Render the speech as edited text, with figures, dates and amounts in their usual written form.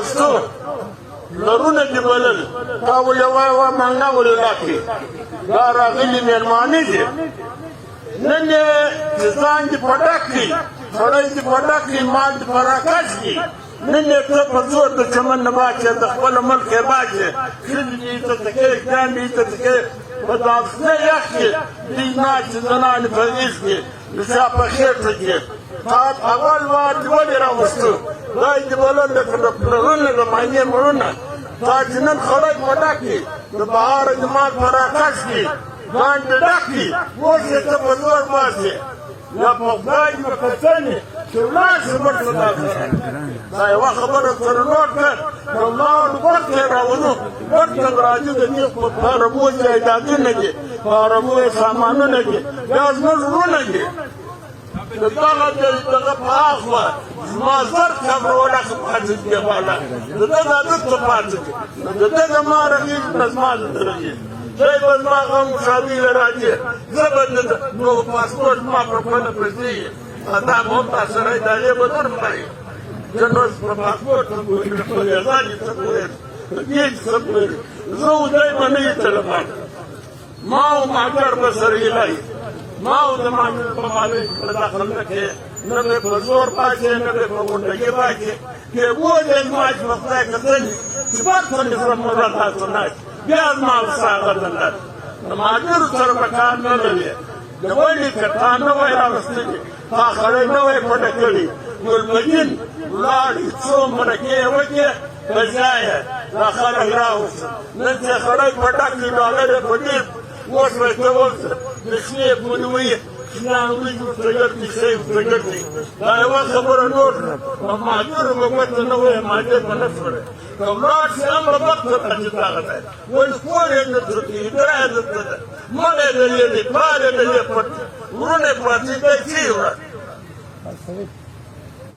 راوستو لرونه دې بلل تا ولې وایه مانګه ولې راکړې دا راغلي مېلمانه دي نن یې چې ځان دې په ډک کړي سړی دې په ډک کړي مال دې په راکش کړي نن یې ته په زور د چمن نه باچې د خپل ملک یې باچې ښځې دې عزت کوې ګران دې عزت کوې په داسې یخ کې دې ناچې زنانې په عز کې د چا په خېټه کې تا اول وار دې ولې راوستو دا یې دې بلل لکه د پلرونه د ماینې مړونه تا چې نن خړی په ډک کړي د بهاره دې مال په راکش کړي ځان دې ډک کړي اوس یې ته په زور باسې یا په خدای دې وکتنې چې ولاړ شي مړ ته دا یوه خبره سره نوټ کړه د ولاړو ورته یې راولو ورته راځي د دې په عربو جایدادونه دي په عربو یې سامانونه دي دا زموږ وروڼه دي د دغه په اخوا زما زر خبره ولکه پاتې دي والا د ده د عادت ته پاتې دي د ده زما رقیب نه زما د رقیب دی به زما غم مشابه له راځي زه به نو پاسپورټ ما په خپله پرېږدي دا به هم تا سره یې د هغې به درمړی زه نو په پاسپورټ نه پوهېږم په ویزا دې څه پوهېږم په دې دې څه پوهېږم زه اوسۍ به نه یې طلبان ما او ماګر به سره ایلی ما او د ماګر په مالۍ په داخل نه کې نه به په زور پاچې نه به په غونډګي پاچې که بولې زما چې په خدای کتلي چې بد څه مې سره موږ تاسو نه بیا زما ساغه دلته د ماګرو سره به کار نه لري د ولې که تا نه وای راوستلي تا خړی نه وای پټه کړې ګلبدین ولاړې څو مرکې یې وکړې په ځایه دا خلک راوست نن چې خړی پټه کړي ډالر یې په ډېر اوس به یې ته ووځه د شنې پونې ویې شنان وریجې ورته ګټي شی ورته ګټي دا یوه خبره نور په ماګرو به ګوته نه وایه ماګر به نه شوړی که ولاړ شي امر وخته راځي دغه دی وایي کور یې دلته دی اداره یې دلته ده مړ یې دلې دی پلار یې دلې پټ وروڼه یې پراته دی څه یې وړه